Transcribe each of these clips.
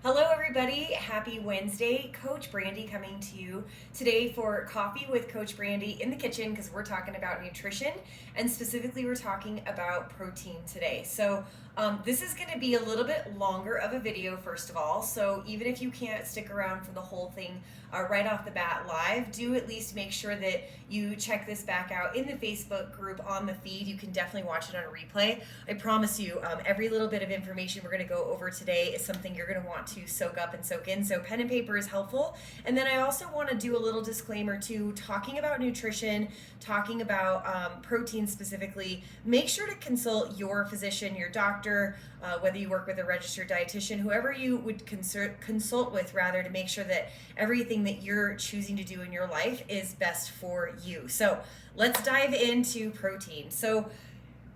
Hello, everybody. Happy Wednesday. Coach Brandy coming to you today for Coffee with Coach Brandy in the kitchen because we're talking about nutrition and specifically we're talking about protein today. So this is going to be a little bit longer of a video, first of all. So even if you can't stick around for the whole thing right off the bat live, do at least make sure that you check this back out in the Facebook group on the feed. You can definitely watch it on a replay. I promise you, every little bit of information we're going to go over today is something you're going to want to soak up and soak in. So pen and paper is helpful. And then I also want to do a little disclaimer too, talking about nutrition, talking about protein specifically. Make sure to consult your physician, your doctor, whether you work with a registered dietitian, whoever you would consult with rather, to make sure that everything that you're choosing to do in your life is best for you. So let's dive into protein. So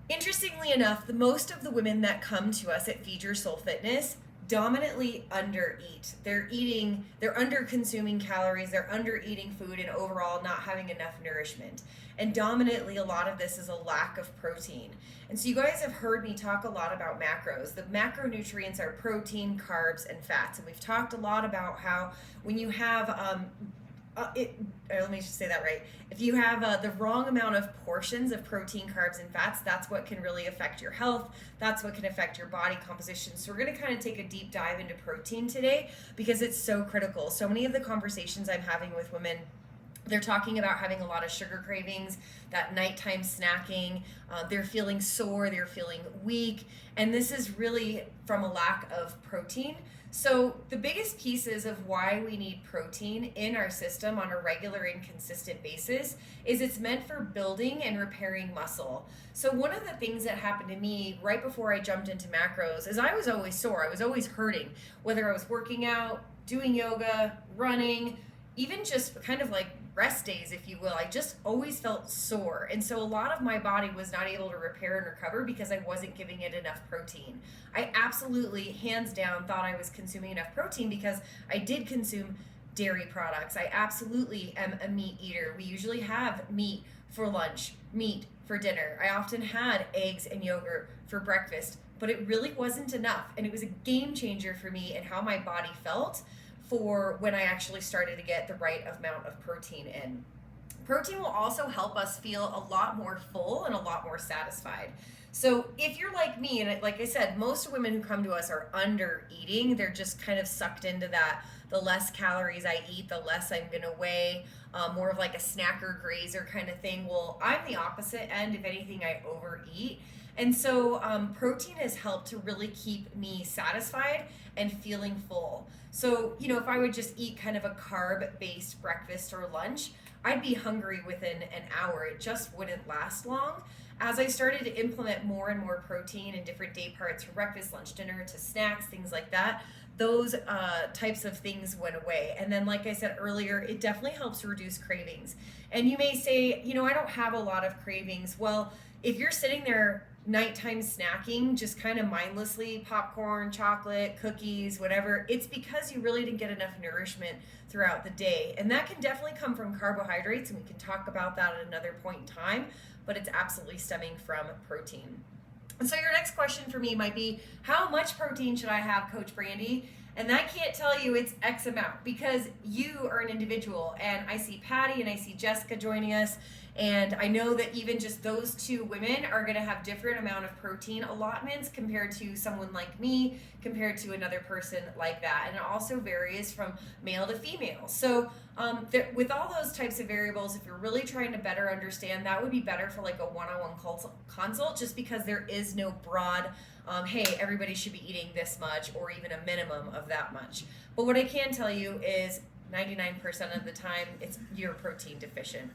interestingly enough, the most of the women that come to us at Feed Your Soul Fitness dominantly undereat. They're under consuming calories, they're under eating food, and overall not having enough nourishment. And dominantly, a lot of this is a lack of protein. And so you guys have heard me talk a lot about macros. The macronutrients are protein, carbs, and fats. And we've talked a lot about how when you have let me just say that right. If you have the wrong amount of portions of protein, carbs, and fats, that's what can really affect your health. That's what can affect your body composition. So we're going to kind of take a deep dive into protein today because it's so critical. So many of the conversations I'm having with women, they're talking about having a lot of sugar cravings, that nighttime snacking, they're feeling sore, they're feeling weak, and this is really from a lack of protein. So the biggest pieces of why we need protein in our system on a regular and consistent basis is it's meant for building and repairing muscle. So one of the things that happened to me right before I jumped into macros is I was always sore. I was always hurting, whether I was working out, doing yoga, running, even just kind of like rest days, if you will. I just always felt sore. And so a lot of my body was not able to repair and recover because I wasn't giving it enough protein. I absolutely, hands down, thought I was consuming enough protein because I did consume dairy products. I absolutely am a meat eater. We usually have meat for lunch, meat for dinner. I often had eggs and yogurt for breakfast, but it really wasn't enough. And it was a game changer for me and how my body felt for when I actually started to get the right amount of protein in. Protein will also help us feel a lot more full and a lot more satisfied. So if you're like me, and like I said, most women who come to us are under eating. They're just kind of sucked into that. The less calories I eat, the less I'm gonna weigh, more of like a snacker grazer kind of thing. Well, I'm the opposite end. If anything, I overeat. And so protein has helped to really keep me satisfied and feeling full. So, if I would just eat kind of a carb-based breakfast or lunch, I'd be hungry within an hour. It just wouldn't last long. As I started to implement more and more protein in different day parts, from breakfast, lunch, dinner, to snacks, things like that, those types of things went away. And then, like I said earlier, it definitely helps reduce cravings. And you may say, I don't have a lot of cravings. Well, if you're sitting there nighttime snacking, just kind of mindlessly, popcorn, chocolate, cookies, whatever, it's because you really didn't get enough nourishment throughout the day. And that can definitely come from carbohydrates, and we can talk about that at another point in time, but it's absolutely stemming from protein. And so your next question for me might be, how much protein should I have, Coach Brandy? And I can't tell you it's X amount because you are an individual. And I see Patty and I see Jessica joining us. And I know that even just those two women are going to have different amount of protein allotments compared to someone like me, compared to another person like that. And it also varies from male to female. So with all those types of variables, if you're really trying to better understand, that would be better for like a one-on-one consult, just because there is no broad, hey, everybody should be eating this much or even a minimum of that much. But what I can tell you is 99% of the time, you're protein deficient.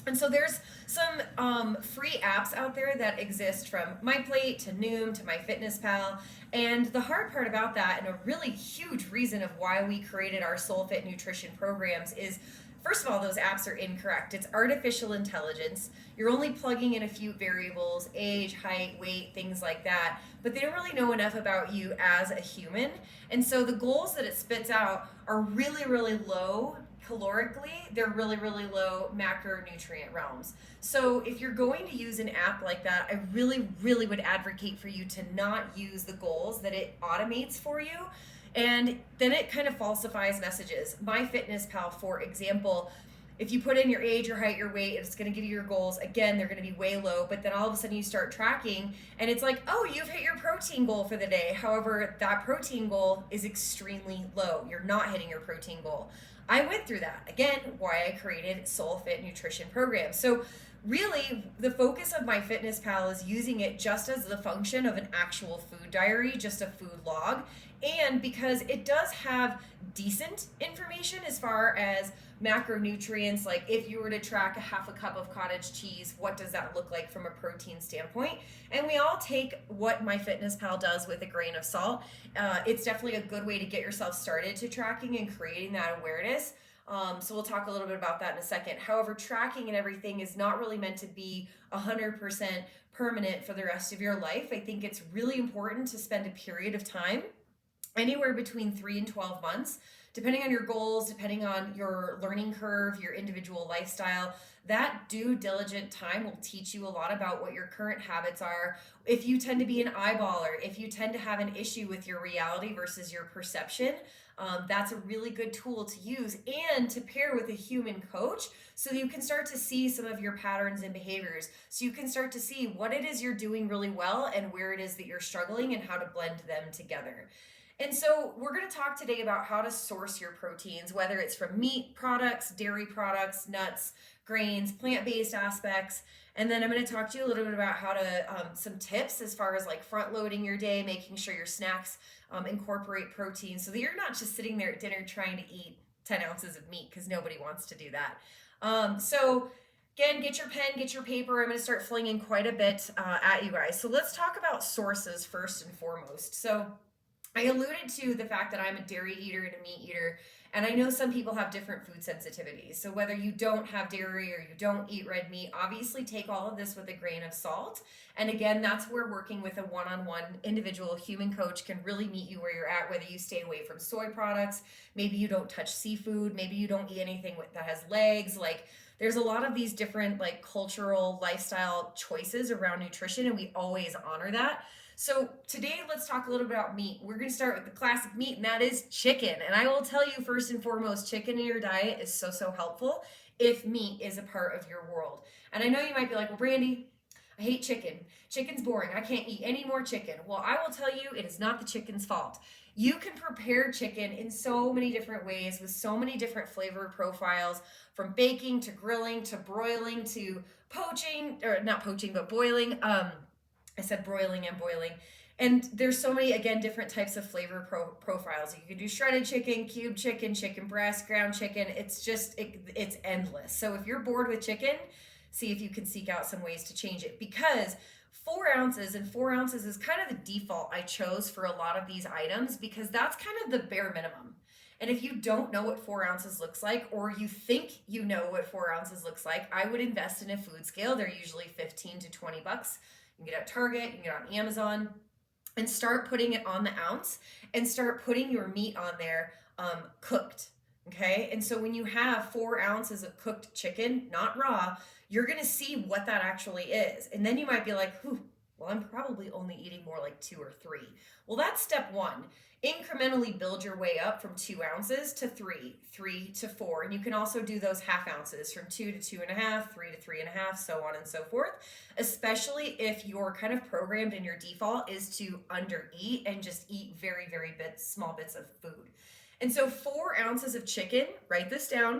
And so there's some free apps out there that exist, from MyPlate to Noom to MyFitnessPal. And the hard part about that, and a really huge reason of why we created our SoulFit nutrition programs, is first of all, those apps are incorrect. It's artificial intelligence. You're only plugging in a few variables, age, height, weight, things like that, but they don't really know enough about you as a human. And so the goals that it spits out are really, really low calorically. They're really, really low macronutrient realms. So if you're going to use an app like that, I really, really would advocate for you to not use the goals that it automates for you. And then it kind of falsifies messages. MyFitnessPal, for example, if you put in your age, your height, your weight, it's going to give you your goals. Again, they're going to be way low, but then all of a sudden you start tracking and it's like, oh, you've hit your protein goal for the day. However, that protein goal is extremely low. You're not hitting your protein goal. I went through that. Again, why I created Soul Fit Nutrition Program. So really, the focus of MyFitnessPal is using it just as the function of an actual food diary, just a food log. And because it does have decent information as far as macronutrients, like if you were to track a half a cup of cottage cheese, what does that look like from a protein standpoint? And we all take what MyFitnessPal does with a grain of salt. It's definitely a good way to get yourself started to tracking and creating that awareness. So we'll talk a little bit about that in a second. However, tracking and everything is not really meant to be 100% permanent for the rest of your life. I think it's really important to spend a period of time, anywhere between 3 and 12 months, depending on your goals, depending on your learning curve, your individual lifestyle. That due diligent time will teach you a lot about what your current habits are. If you tend to be an eyeballer, if you tend to have an issue with your reality versus your perception, that's a really good tool to use and to pair with a human coach so you can start to see some of your patterns and behaviors. So you can start to see what it is you're doing really well and where it is that you're struggling and how to blend them together. And so we're going to talk today about how to source your proteins, whether it's from meat products, dairy products, nuts, grains, plant-based aspects. And then I'm going to talk to you a little bit about how to, some tips as far as like front loading your day, making sure your snacks incorporate protein so that you're not just sitting there at dinner trying to eat 10 ounces of meat, because nobody wants to do that. So again, get your pen, get your paper. I'm going to start flinging quite a bit at you guys. So let's talk about sources first and foremost. So I alluded to the fact that I'm a dairy eater and a meat eater, and I know some people have different food sensitivities. So whether you don't have dairy or you don't eat red meat, obviously take all of this with a grain of salt. And again, that's where working with a one-on-one individual human coach can really meet you where you're at, whether you stay away from soy products, maybe you don't touch seafood, maybe you don't eat anything that has legs. Like, there's a lot of these different like cultural lifestyle choices around nutrition, and we always honor that. So today, let's talk a little bit about meat. We're going to start with the classic meat, and that is chicken. And I will tell you first and foremost, chicken in your diet is so helpful if meat is a part of your world. And I know you might be like, well, Brandy, I hate chicken. Chicken's boring. I can't eat any more chicken. Well, I will tell you, it is not the chicken's fault. You can prepare chicken in so many different ways with so many different flavor profiles, from baking to grilling to broiling to poaching, or not poaching, but boiling. I said broiling and boiling. And there's so many, again, different types of flavor profiles. You can do shredded chicken, cubed chicken, chicken breast, ground chicken. It's just, it's endless. So if you're bored with chicken, see if you can seek out some ways to change it, because 4 ounces, and 4 ounces is kind of the default I chose for a lot of these items, because that's kind of the bare minimum. And if you don't know what 4 ounces looks like, or you think you know what 4 ounces looks like, I would invest in a food scale. They're usually 15 to 20 bucks. You can get it at Target, you can get it on Amazon, and start putting it on the ounce and start putting your meat on there cooked. Okay. And so when you have 4 ounces of cooked chicken, not raw, you're going to see what that actually is. And then you might be like, well, I'm probably only eating more like 2 or 3. Well, that's step 1. Incrementally build your way up from 2 ounces to 3, 3 to 4. And you can also do those half ounces from 2 to 2.5, 3 to 3.5, so on and so forth, especially if you're kind of programmed and your default is to undereat and just eat very small bits of food. And so 4 ounces of chicken, write this down,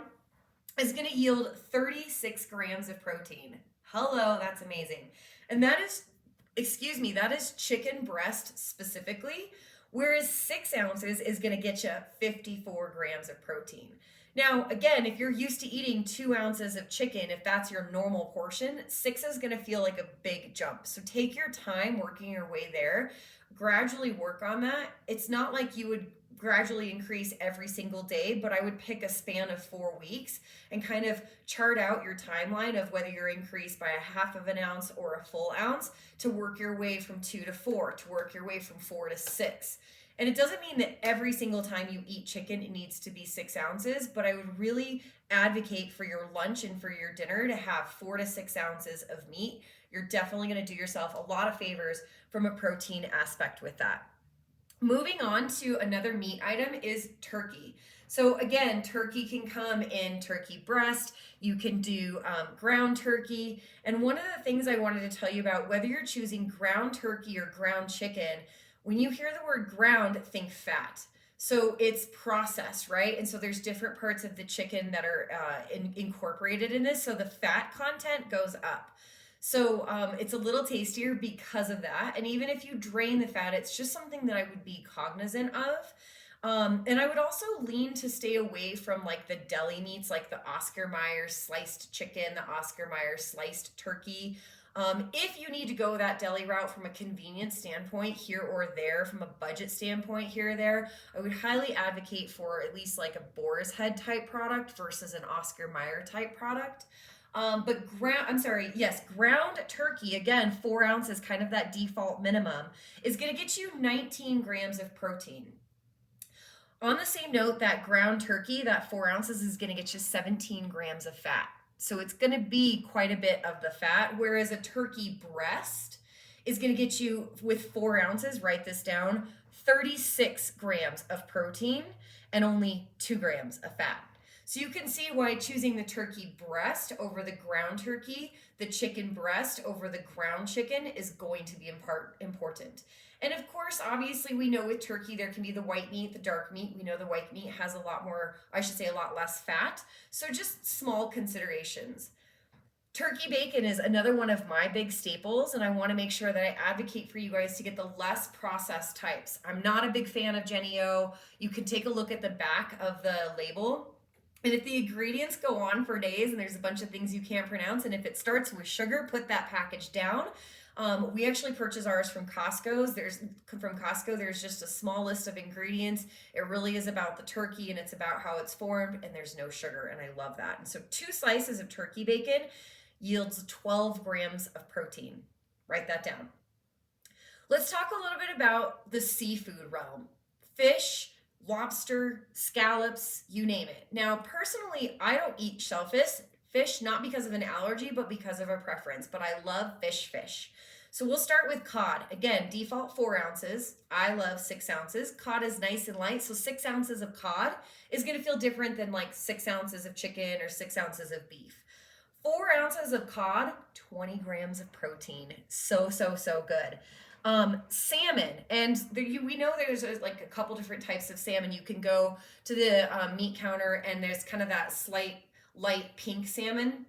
is going to yield 36 grams of protein. Hello, that's amazing. And that is chicken breast specifically, whereas 6 ounces is going to get you 54 grams of protein. Now, again, if you're used to eating 2 ounces of chicken, if that's your normal portion, 6 is going to feel like a big jump. So take your time working your way there. Gradually work on that. It's not like you would gradually increase every single day, but I would pick a span of 4 weeks and kind of chart out your timeline of whether you're increased by a half of an ounce or a full ounce, to work your way from 2 to 4, to work your way from 4 to 6. And it doesn't mean that every single time you eat chicken, it needs to be 6 ounces, but I would really advocate for your lunch and for your dinner to have 4 to 6 ounces of meat. You're definitely going to do yourself a lot of favors from a protein aspect with that. Moving on to another meat item is turkey. So again, turkey can come in turkey breast. You can do ground turkey. And one of the things I wanted to tell you about, whether you're choosing ground turkey or ground chicken, when you hear the word ground, think fat. So it's processed, right? And so there's different parts of the chicken that are incorporated in this. So the fat content goes up. So it's a little tastier because of that. And even if you drain the fat, it's just something that I would be cognizant of. And I would also lean to stay away from like the deli meats, like the Oscar Mayer sliced chicken, the Oscar Mayer sliced turkey. If you need to go that deli route from a convenience standpoint here or there, from a budget standpoint here or there, I would highly advocate for at least like a boar's head type product versus an Oscar Mayer type product. Ground turkey, again, 4 ounces, kind of that default minimum, is going to get you 19 grams of protein. On the same note, that ground turkey, that 4 ounces, is going to get you 17 grams of fat. So it's going to be quite a bit of the fat, whereas a turkey breast is going to get you, with 4 ounces, write this down, 36 grams of protein and only 2 grams of fat. So you can see why choosing the turkey breast over the ground turkey, the chicken breast over the ground chicken, is going to be important. And of course, obviously, we know with turkey there can be the white meat, the dark meat. We know the white meat has a lot less fat. So just small considerations. Turkey bacon is another one of my big staples, and I want to make sure that I advocate for you guys to get the less processed types. I'm not a big fan of Jennie-O. You can take a look at the back of the label. And if the ingredients go on for days and there's a bunch of things you can't pronounce, and if it starts with sugar, put that package down. We actually purchase ours from Costco. There's just a small list of ingredients. It really is about the turkey and it's about how it's formed, and there's no sugar, and I love that. And so 2 slices of turkey bacon yields 12 grams of protein. Write that down. Let's talk a little bit about the seafood realm. Fish, lobster, scallops, you name it. Now, personally, I don't eat fish, not because of an allergy, but because of a preference. But I love fish. So we'll start with cod. Again, default 4 ounces. I love 6 ounces. Cod is nice and light, so 6 ounces of cod is going to feel different than like 6 ounces of chicken or 6 ounces of beef. 4 ounces of cod, 20 grams of protein. So good. Salmon, and we know there's like a couple different types of salmon. You can go to the meat counter, and there's kind of that slight light pink salmon,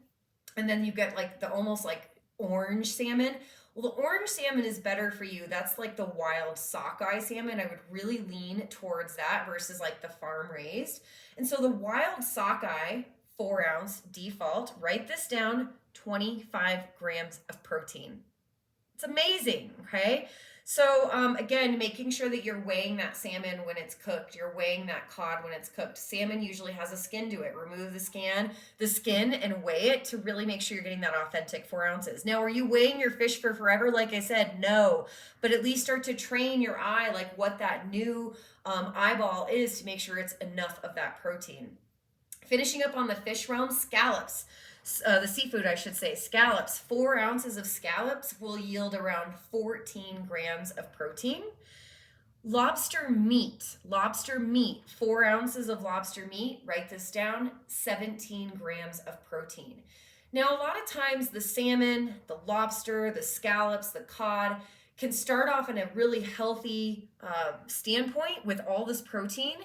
and then you get like the almost like orange salmon. Well, the orange salmon is better for you. That's like the wild sockeye salmon. I would really lean towards that versus like the farm raised. And so the wild sockeye, 4 ounce default, write this down, 25 grams of protein. It's amazing, okay? So again, making sure that you're weighing that salmon when it's cooked. You're weighing that cod when it's cooked. Salmon usually has a skin to it. Remove the skin and weigh it to really make sure you're getting that authentic 4 ounces. Now, are you weighing your fish for forever? Like I said, no. But at least start to train your eye, like what that new eyeball is, to make sure it's enough of that protein. Finishing up on the fish realm, scallops. The seafood, I should say, scallops. 4 ounces of scallops will yield around 14 grams of protein. Lobster meat, 4 ounces of lobster meat, write this down, 17 grams of protein. Now, a lot of times the salmon, the lobster, the scallops, the cod can start off in a really healthy standpoint with all this protein,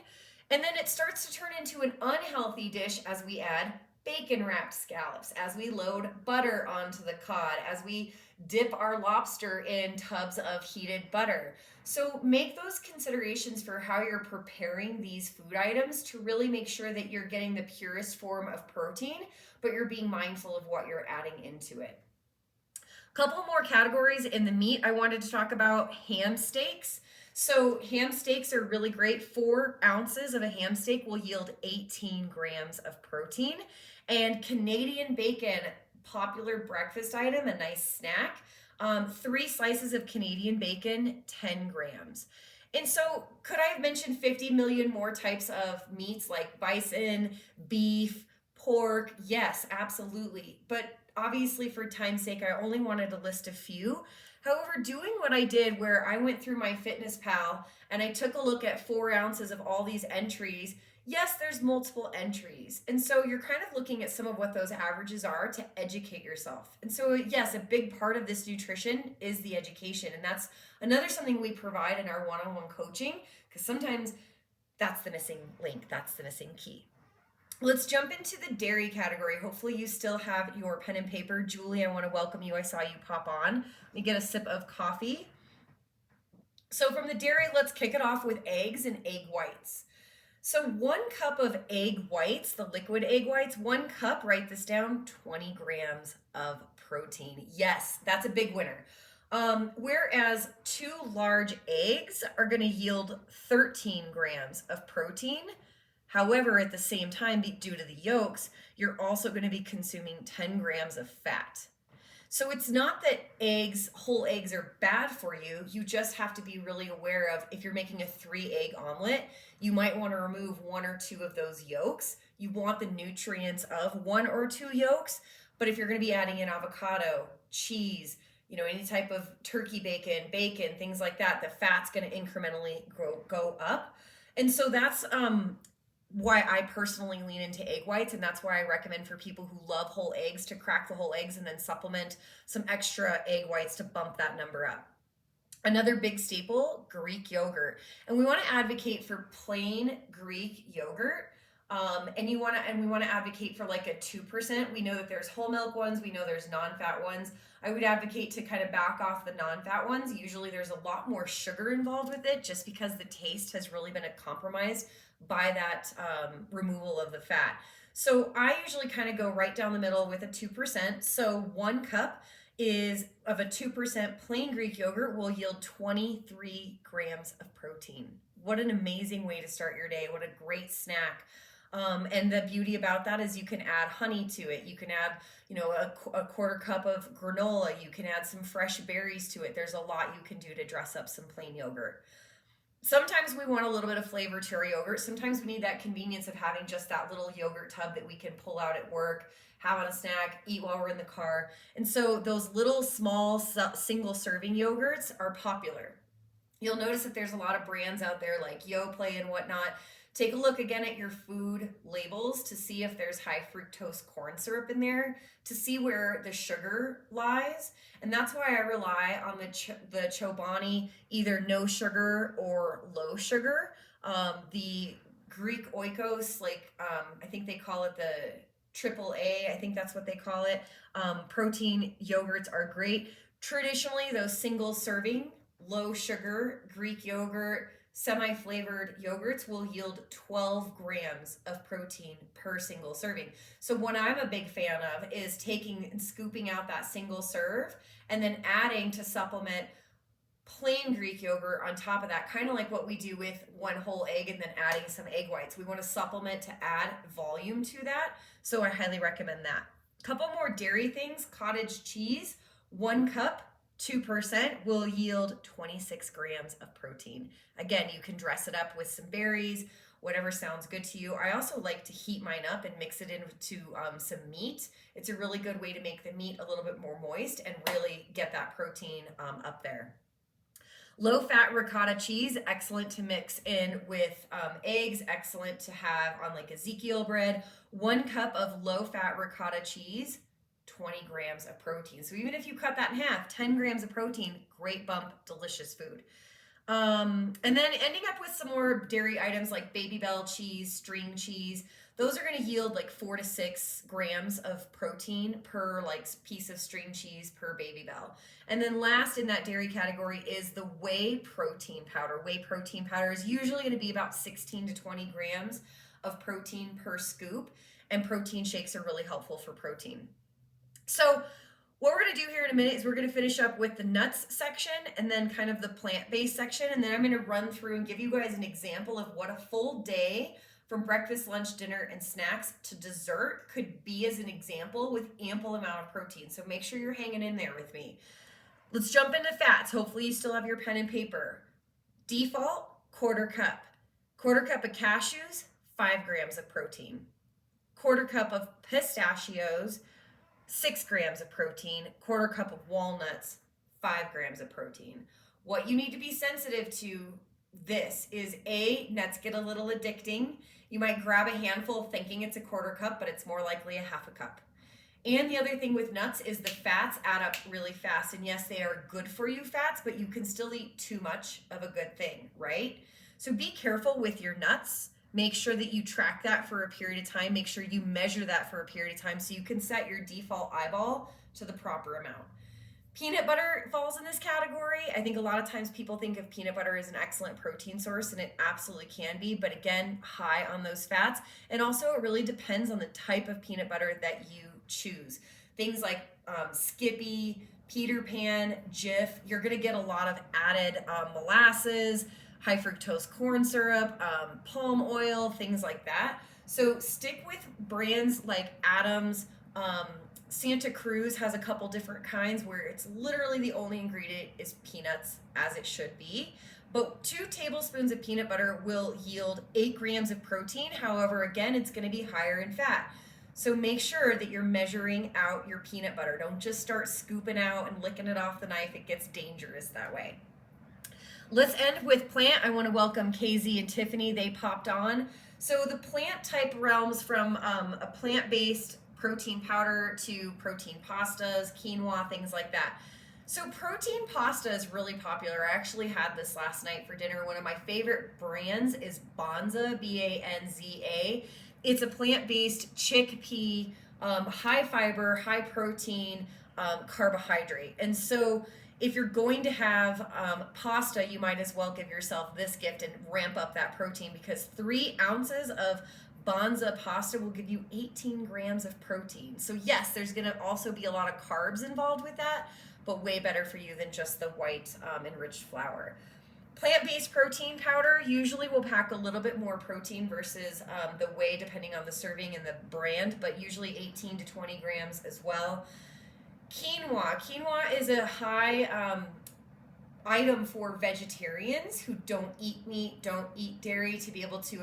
and then it starts to turn into an unhealthy dish as we add bacon wrapped scallops, as we load butter onto the cod, as we dip our lobster in tubs of heated butter. So make those considerations for how you're preparing these food items to really make sure that you're getting the purest form of protein, but you're being mindful of what you're adding into it. A couple more categories in the meat. I wanted to talk about ham steaks. So ham steaks are really great. 4 ounces of a ham steak will yield 18 grams of protein. And Canadian bacon, popular breakfast item, a nice snack. 3 slices of Canadian bacon, 10 grams. And so could I have mentioned 50 million more types of meats like bison, beef, pork? Yes, absolutely. But obviously for time's sake, I only wanted to list a few. However, doing what I did where I went through my Fitness Pal and I took a look at 4 ounces of all these entries, yes, there's multiple entries. And so you're kind of looking at some of what those averages are to educate yourself. And so, yes, a big part of this nutrition is the education. And that's another something we provide in our one-on-one coaching, because sometimes that's the missing link, that's the missing key. Let's jump into the dairy category. Hopefully you still have your pen and paper. Julie, I want to welcome you. I saw you pop on. Let me get a sip of coffee. So from the dairy, let's kick it off with eggs and egg whites. So 1 cup of egg whites, the liquid egg whites, 1 cup, write this down, 20 grams of protein. Yes, that's a big winner. Whereas 2 large eggs are going to yield 13 grams of protein. However, at the same time, due to the yolks, you're also going to be consuming 10 grams of fat. So it's not that whole eggs are bad for you. You just have to be really aware of, if you're making a 3-egg omelet, you might want to remove 1 or 2 of those yolks. You want the nutrients of 1 or 2 yolks. But if you're going to be adding in avocado, cheese, any type of turkey bacon, things like that, the fat's going to incrementally go up. And so that's why I personally lean into egg whites, and that's why I recommend for people who love whole eggs to crack the whole eggs and then supplement some extra egg whites to bump that number up. Another big staple, Greek yogurt. And we want to advocate for plain Greek yogurt. And we want to advocate for like a 2%. We know that there's whole milk ones. We know there's non-fat ones. I would advocate to kind of back off the non-fat ones. Usually there's a lot more sugar involved with it, just because the taste has really been compromised by that removal of the fat. So I usually kind of go right down the middle with a 2%. So 1 cup of a 2% plain Greek yogurt will yield 23 grams of protein. What an amazing way to start your day. What a great snack. And the beauty about that is you can add honey to it. You can add, a 1/4 cup of granola. You can add some fresh berries to it. There's a lot you can do to dress up some plain yogurt. Sometimes we want a little bit of flavor to our yogurt. Sometimes we need that convenience of having just that little yogurt tub that we can pull out at work, have on a snack, eat while we're in the car. And so those little small single serving yogurts are popular. You'll notice that there's a lot of brands out there like Yoplait and whatnot. Take a look again at your food labels to see if there's high fructose corn syrup in there, to see where the sugar lies. And that's why I rely on the Chobani, either no sugar or low sugar. The Greek Oikos, I think they call it the AAA, I think that's what they call it. Protein yogurts are great. Traditionally, those single serving, low sugar Greek yogurt, semi-flavored yogurts will yield 12 grams of protein per single serving. So what I'm a big fan of is taking and scooping out that single serve and then adding to supplement plain Greek yogurt on top of that, kind of like what we do with 1 whole egg and then adding some egg whites. We want to supplement to add volume to that, so I highly recommend that. A couple more dairy things. Cottage cheese, 1 cup, 2% will yield 26 grams of protein. Again, you can dress it up with some berries, whatever sounds good to you. I also like to heat mine up and mix it into some meat. It's a really good way to make the meat a little bit more moist and really get that protein up there. Low-fat ricotta cheese, excellent to mix in with eggs, excellent to have on like Ezekiel bread. 1 cup of low-fat ricotta cheese, 20 grams of protein. So even if you cut that in half, 10 grams of protein, great bump, delicious food. And then ending up with some more dairy items like Baby Bell cheese, string cheese. Those are going to yield like 4 to 6 grams of protein per piece of string cheese per Baby Bell. And then last in that dairy category is the whey protein powder. Whey protein powder is usually going to be about 16 to 20 grams of protein per scoop. And protein shakes are really helpful for protein. So what we're going to do here in a minute is we're going to finish up with the nuts section and then kind of the plant-based section. And then I'm going to run through and give you guys an example of what a full day from breakfast, lunch, dinner, and snacks to dessert could be as an example with ample amount of protein. So make sure you're hanging in there with me. Let's jump into fats. Hopefully you still have your pen and paper. Default, 1/4 cup. 1/4 cup of cashews, 5 grams of protein. 1/4 cup of pistachios, 6 grams of protein. 1/4 cup of walnuts, 5 grams of protein. What you need to be sensitive to this is nuts get a little addicting. You might grab a handful thinking it's a quarter cup, but it's more likely a half a cup. And the other thing with nuts is the fats add up really fast. And yes, they are good for you fats, but you can still eat too much of a good thing, right? So be careful with your nuts. Make sure that you track that for a period of time. Make sure you measure that for a period of time so you can set your default eyeball to the proper amount. Peanut butter falls in this category. I think a lot of times people think of peanut butter as an excellent protein source, and it absolutely can be, but again, high on those fats. And also it really depends on the type of peanut butter that you choose. Things like Skippy, Peter Pan, Jif, you're gonna get a lot of added molasses, high fructose corn syrup, palm oil, things like that. So stick with brands like Adams. Santa Cruz has a couple different kinds where it's literally the only ingredient is peanuts, as it should be. But 2 tablespoons of peanut butter will yield 8 grams of protein. However, again, it's going to be higher in fat. So make sure that you're measuring out your peanut butter. Don't just start scooping out and licking it off the knife. It gets dangerous that way. Let's end with plant. I want to welcome KZ and Tiffany. They popped on. So the plant type realms from a plant-based protein powder to protein pastas, quinoa, things like that. So protein pasta is really popular. I actually had this last night for dinner. One of my favorite brands is Banza, B-A-N-Z-A. It's a plant-based chickpea, high fiber, high protein carbohydrate. And so if you're going to have pasta, you might as well give yourself this gift and ramp up that protein, because 3 ounces of Banza pasta will give you 18 grams of protein. So yes, there's gonna also be a lot of carbs involved with that, but way better for you than just the white enriched flour. Plant-based protein powder usually will pack a little bit more protein versus the whey, depending on the serving and the brand, but usually 18 to 20 grams as well. Quinoa is a high item for vegetarians who don't eat meat, don't eat dairy, to be able to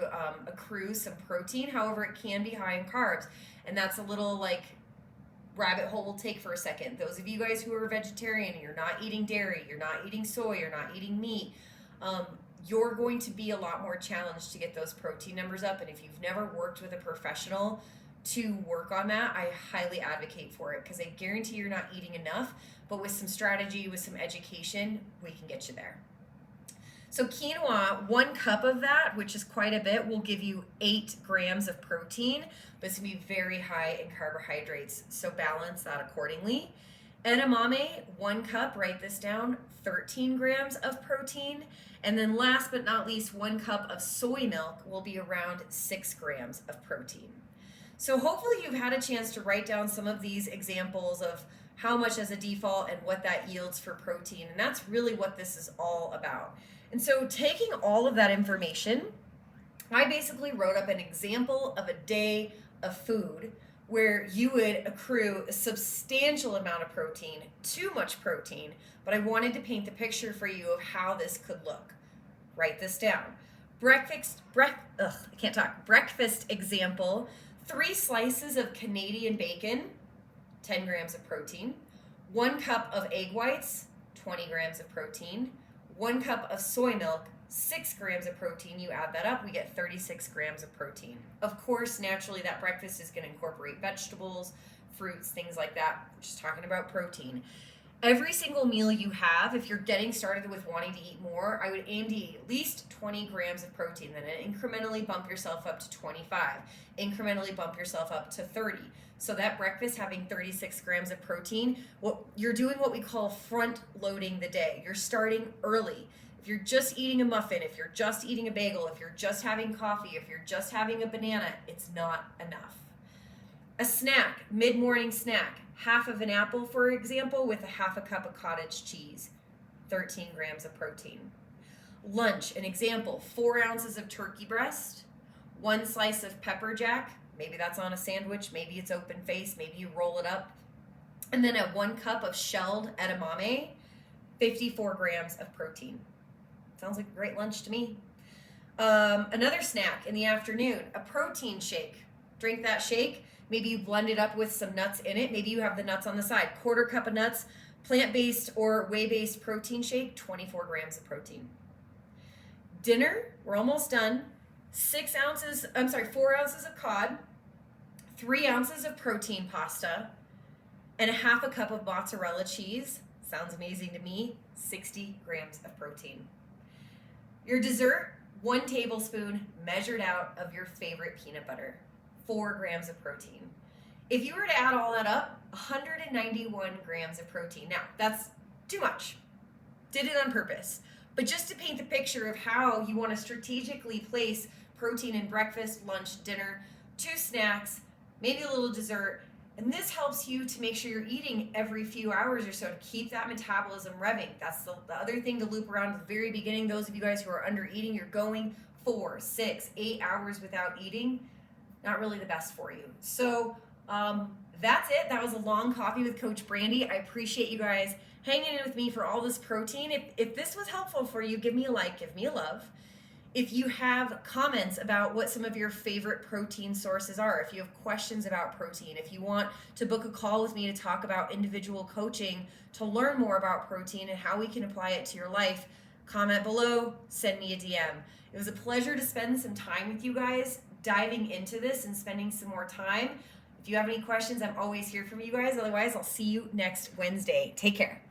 accrue some protein. However, it can be high in carbs, and that's a little like rabbit hole we'll take for a second. Those of you guys who are vegetarian and you're not eating dairy, you're not eating soy, you're not eating meat, you're going to be a lot more challenged to get those protein numbers up. And if you've never worked with a professional to work on that, I highly advocate for it, because I guarantee you're not eating enough, but with some strategy, with some education, we can get you there. So quinoa, 1 cup of that, which is quite a bit, will give you 8 grams of protein, but it's gonna be very high in carbohydrates, so balance that accordingly. Edamame, 1 cup, write this down, 13 grams of protein. And then last but not least, 1 cup of soy milk will be around 6 grams of protein. So hopefully you've had a chance to write down some of these examples of how much as a default and what that yields for protein. And that's really what this is all about. And so taking all of that information, I basically wrote up an example of a day of food where you would accrue a substantial amount of protein, too much protein, but I wanted to paint the picture for you of how this could look. Write this down. Breakfast example, 3 slices of Canadian bacon, 10 grams of protein, 1 cup of egg whites, 20 grams of protein, 1 cup of soy milk, 6 grams of protein. You add that up, we get 36 grams of protein. Of course, naturally, that breakfast is going to incorporate vegetables, fruits, things like that. We're just talking about protein. Every single meal you have, if you're getting started with wanting to eat more, I would aim to eat at least 20 grams of protein, then incrementally bump yourself up to 25, incrementally bump yourself up to 30. So that breakfast having 36 grams of protein, you're doing what we call front loading the day. You're starting early. If you're just eating a muffin, if you're just eating a bagel, if you're just having coffee, if you're just having a banana, it's not enough. A snack, mid-morning snack, half of an apple, for example, with a half a cup of cottage cheese, 13 grams of protein. Lunch, an example, 4 ounces of turkey breast, 1 slice of pepper jack, maybe that's on a sandwich, maybe it's open face, maybe you roll it up, and then a 1 cup of shelled edamame, 54 grams of protein. Sounds like a great lunch to me. Another snack in the afternoon, a protein shake. Drink that shake. Maybe you blend it up with some nuts in it. Maybe you have the nuts on the side. 1/4 cup of nuts Plant-based or whey-based protein shake, 24 grams of protein. Dinner, we're almost done. 4 ounces of cod, 3 ounces of protein pasta, and a half a cup of mozzarella cheese. Sounds amazing to me. 60 grams of protein. Your dessert, 1 tablespoon measured out of your favorite peanut butter, 4 grams of protein. If you were to add all that up, 191 grams of protein. Now, that's too much. Did it on purpose. But just to paint the picture of how you want to strategically place protein in breakfast, lunch, dinner, 2 snacks, maybe a little dessert, and this helps you to make sure you're eating every few hours or so to keep that metabolism revving. That's the other thing to loop around at the very beginning. Those of you guys who are under eating, you're going 4, 6, 8 hours without eating. Not really the best for you. So that's it. That was a long coffee with Coach Brandy. I appreciate you guys hanging in with me for all this protein. If this was helpful for you, give me a like, give me a love. If you have comments about what some of your favorite protein sources are, if you have questions about protein, if you want to book a call with me to talk about individual coaching, to learn more about protein and how we can apply it to your life, comment below, send me a DM. It was a pleasure to spend some time with you guys diving into this and spending some more time. If you have any questions, I'm always here for you guys. Otherwise, I'll see you next Wednesday. Take care.